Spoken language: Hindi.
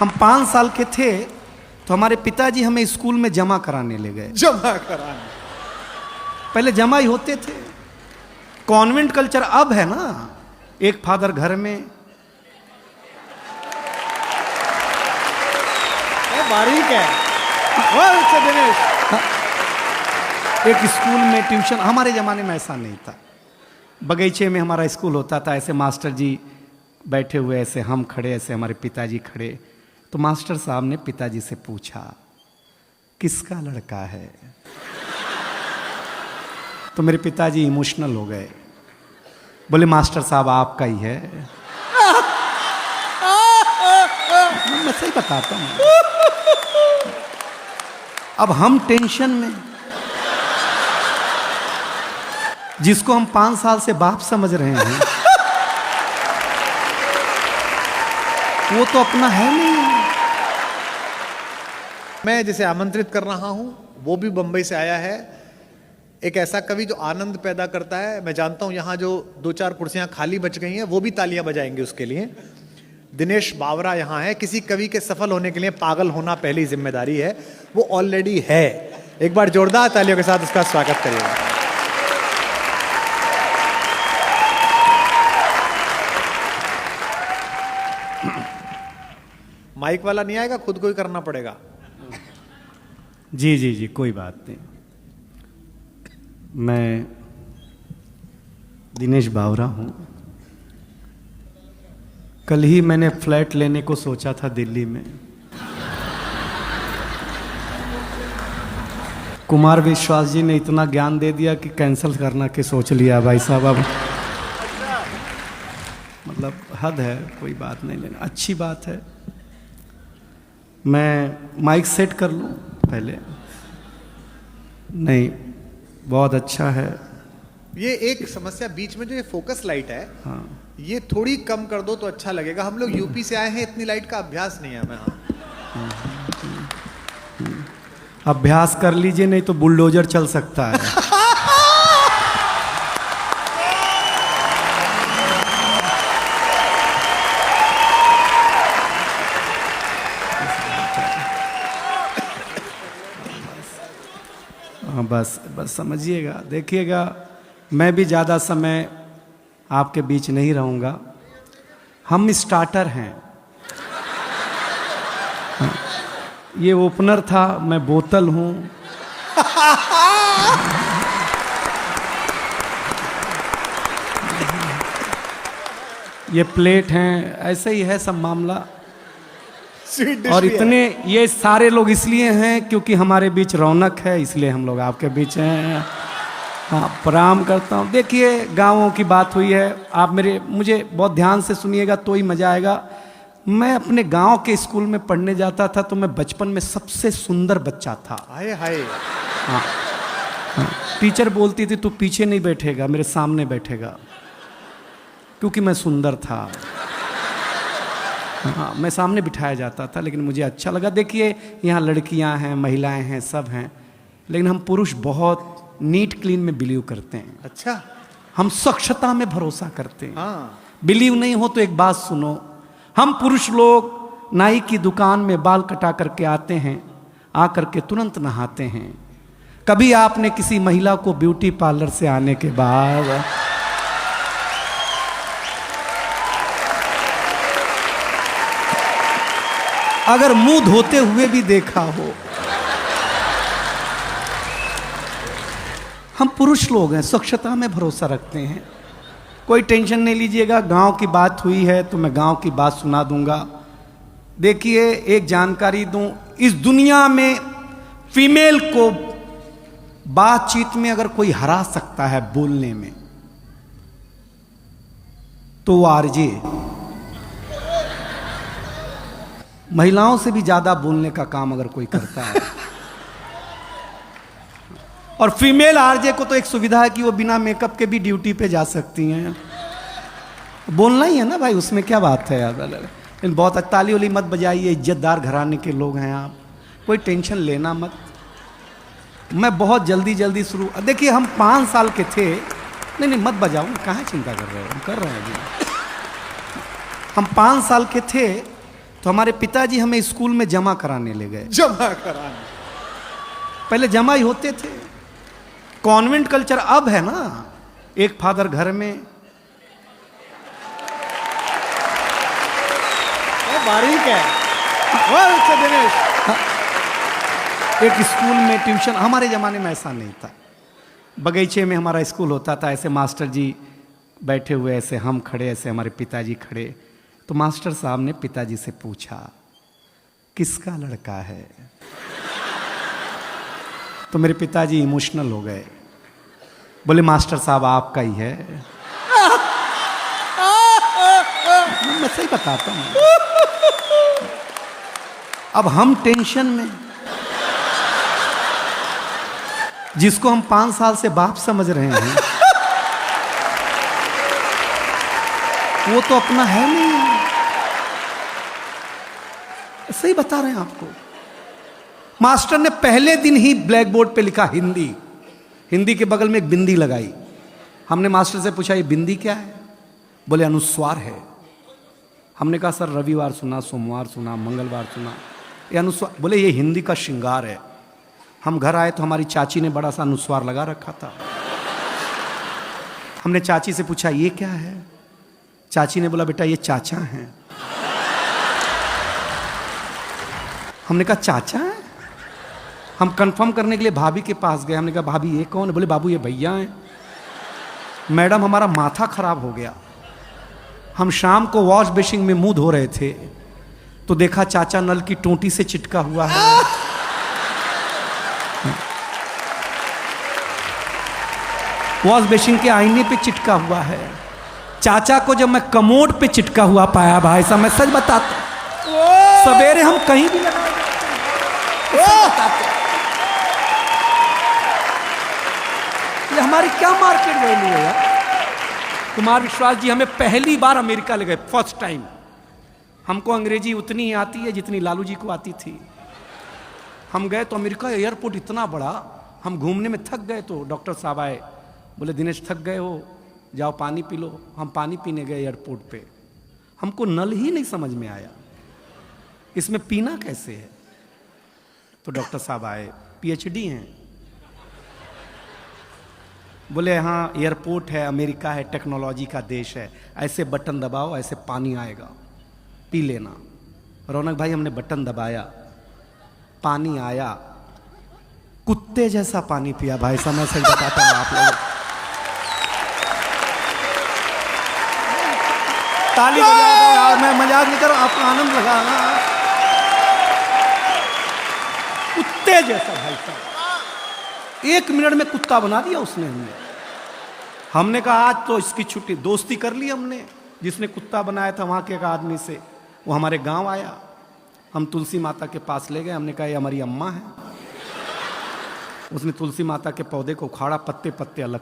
हम 5 साल के थे तो हमारे पिताजी हमें स्कूल में जमा कराने ले गए। जमा कराने? पहले जमा ही होते थे, कॉन्वेंट कल्चर अब है ना, एक फादर घर में। बारीक है दिनेश। एक स्कूल में ट्यूशन, हमारे ज़माने में ऐसा नहीं था। बगीचे में हमारा स्कूल होता था, ऐसे मास्टर जी बैठे हुए, ऐसे हम खड़े, ऐसे हमारे पिताजी खड़े। तो मास्टर साहब ने पिताजी से पूछा किसका लड़का है, तो मेरे पिताजी इमोशनल हो गए, बोले मास्टर साहब आपका ही है। मैं सही बताता हूँ। अब हम टेंशन में, जिसको हम 5 साल से बाप समझ रहे हैं वो तो अपना है नहीं। मैं जिसे आमंत्रित कर रहा हूं वो भी बंबई से आया है, एक ऐसा कवि जो आनंद पैदा करता है। मैं जानता हूं यहां जो 2-4 कुर्सियां खाली बच गई हैं वो भी तालियां बजाएंगे उसके लिए। दिनेश बावरा यहां है। किसी कवि के सफल होने के लिए पागल होना पहली जिम्मेदारी है, वो ऑलरेडी है। एक बार जोरदार तालियों के साथ उसका स्वागत करिएगा। माइक वाला नहीं आएगा, खुद को ही करना पड़ेगा। जी जी जी, कोई बात नहीं। मैं दिनेश बावरा हूँ। कल ही मैंने फ्लैट लेने को सोचा था दिल्ली में। कुमार विश्वास जी ने इतना ज्ञान दे दिया कि कैंसिल करना के सोच लिया भाई साहब। अब मतलब हद है, कोई बात नहीं लेना, अच्छी बात है। मैं माइक सेट कर लूँ पहले? नहीं, बहुत अच्छा है। ये एक समस्या बीच में जो ये फोकस लाइट है, हाँ, ये थोड़ी कम कर दो तो अच्छा लगेगा। हम लोग यूपी से आए हैं, इतनी लाइट का अभ्यास नहीं है हमें। अभ्यास कर लीजिए, नहीं तो बुलडोजर चल सकता है। हाँ, बस बस समझिएगा, देखिएगा, मैं भी ज़्यादा समय आपके बीच नहीं रहूँगा। हम स्टार्टर हैं। हाँ, ये ओपनर था, मैं बोतल हूँ। ये प्लेट हैं, ऐसे ही है सब मामला। और इतने ये सारे लोग इसलिए हैं क्योंकि हमारे बीच रौनक है, इसलिए हम लोग आपके बीच हैं। हाँ, प्रणाम करता हूँ। देखिए, गाँवों की बात हुई है, आप मुझे बहुत ध्यान से सुनिएगा तो ही मज़ा आएगा। मैं अपने गांव के स्कूल में पढ़ने जाता था तो मैं बचपन में सबसे सुंदर बच्चा था। हाय हाय। हाँ, हाँ, टीचर बोलती थी तू पीछे नहीं बैठेगा, मेरे सामने बैठेगा, क्योंकि मैं सुंदर था। हाँ, मैं सामने बिठाया जाता था, लेकिन मुझे अच्छा लगा। देखिए, यहाँ लड़कियाँ हैं, महिलाएं हैं, सब हैं, लेकिन हम पुरुष बहुत नीट क्लीन में बिलीव करते हैं। अच्छा, हम स्वच्छता में भरोसा करते हैं। हाँ। बिलीव नहीं हो तो एक बात सुनो, हम पुरुष लोग नाई की दुकान में बाल कटा करके आते हैं, आकर के तुरंत नहाते हैं। कभी आपने किसी महिला को ब्यूटी पार्लर से आने के बाद अगर मुंह धोते हुए भी देखा हो? हम पुरुष लोग हैं, स्वच्छता में भरोसा रखते हैं। कोई टेंशन नहीं लीजिएगा, गांव की बात हुई है तो मैं गांव की बात सुना दूंगा। देखिए, एक जानकारी दूं, इस दुनिया में फीमेल को बातचीत में अगर कोई हरा सकता है बोलने में, तो वो आरजे। महिलाओं से भी ज्यादा बोलने का काम अगर कोई करता है। और फीमेल आरजे को तो एक सुविधा है कि वो बिना मेकअप के भी ड्यूटी पे जा सकती हैं। बोलना ही है ना भाई, उसमें क्या बात है यार। लेकिन बहुत ताली वाली मत बजाइए, इज्जतदार घराने के लोग हैं आप, कोई टेंशन लेना मत। मैं बहुत जल्दी जल्दी शुरू, देखिए हम 5 साल के थे। नहीं नहीं मत बजाओ, कहाँ चिंता कर रहे हो, हम कर रहे हैं अभी। हम 5 साल के थे तो हमारे पिताजी हमें स्कूल में जमा कराने ले गए। जमा कराने, पहले जमा ही होते थे, कॉन्वेंट कल्चर अब है ना, एक फादर घर में। बारीक है। वाह, अच्छा दिनेश। एक स्कूल में ट्यूशन, हमारे जमाने में ऐसा नहीं था। बगीचे में हमारा स्कूल होता था, ऐसे मास्टर जी बैठे हुए, ऐसे हम खड़े, ऐसे हमारे पिताजी खड़े। तो मास्टर साहब ने पिताजी से पूछा, किसका लड़का है? तो मेरे पिताजी इमोशनल हो गए, बोले मास्टर साहब आपका ही है। मैं सही बताता हूं। अब हम टेंशन में, जिसको हम 5 साल से बाप समझ रहे हैं, वो तो अपना है नहीं। सही बता रहे हैं आपको। मास्टर ने पहले दिन ही ब्लैक बोर्ड पे लिखा हिंदी, हिंदी के बगल में एक बिंदी लगाई। हमने मास्टर से पूछा ये बिंदी क्या है? बोले अनुस्वार है। हमने कहा सर रविवार सुना, सोमवार सुना, मंगलवार सुना, ये अनुस्वार। बोले ये हिंदी का श्रृंगार है। हम घर आए तो हमारी चाची ने बड़ा सा अनुस्वार लगा रखा था। हमने चाची से पूछा ये क्या है? चाची ने बोला बेटा ये चाचा हैं। हमने कहा चाचा है? हम कंफर्म करने के लिए भाभी के पास गए। हमने कहा भाभी ये कौन है? बोले बाबू ये भैया हैं। मैडम हमारा माथा खराब हो गया। हम शाम को वॉश बेसिन में मुंह धो रहे थे तो देखा चाचा नल की टोंटी से चिटका हुआ है। वॉश बेसिन के आईने पे चिटका हुआ है। चाचा को जब मैं कमोड पे चिटका हुआ पाया भाई साहब, मैं सच बताता, सवेरे हम कहीं भी लगा ये हमारी क्या मार्केट वैल्यू है यार। कुमार विश्वास जी हमें पहली बार अमेरिका ले गए, फर्स्ट टाइम। हमको अंग्रेजी उतनी ही आती है जितनी लालू जी को आती थी। हम गए तो अमेरिका एयरपोर्ट इतना बड़ा, हम घूमने में थक गए तो डॉक्टर साहब आए, बोले दिनेश थक गए हो, जाओ पानी पी लो। हम पानी पीने गए एयरपोर्ट पे, हमको नल ही नहीं समझ में आया, इसमें पीना कैसे है। तो डॉक्टर साहब आए, पीएचडी हैं, बोले हाँ एयरपोर्ट है, अमेरिका है, टेक्नोलॉजी का देश है, ऐसे बटन दबाओ ऐसे पानी आएगा, पी लेना। रौनक भाई हमने बटन दबाया, पानी आया, कुत्ते जैसा पानी पिया भाई साहब, मैं सही बताता हूँ आप लोग। ताली बजा दो यार, मैं मजाक नहीं कर रहा हूं, आपको आनंद लगा ना। कुत्ते जैसा भाई साहब, 1 मिनट में कुत्ता बना दिया उसने। हमने कहा आज तो इसकी छुट्टी, दोस्ती कर ली हमने। जिसने कुत्ता बनाया था वहां के एक आदमी से, वो हमारे गांव आया, हम तुलसी माता के पास ले गए। हमने कहा ये हमारी अम्मा है। उसने तुलसी माता के पौधे को उखाड़ा, पत्ते पत्ते अलग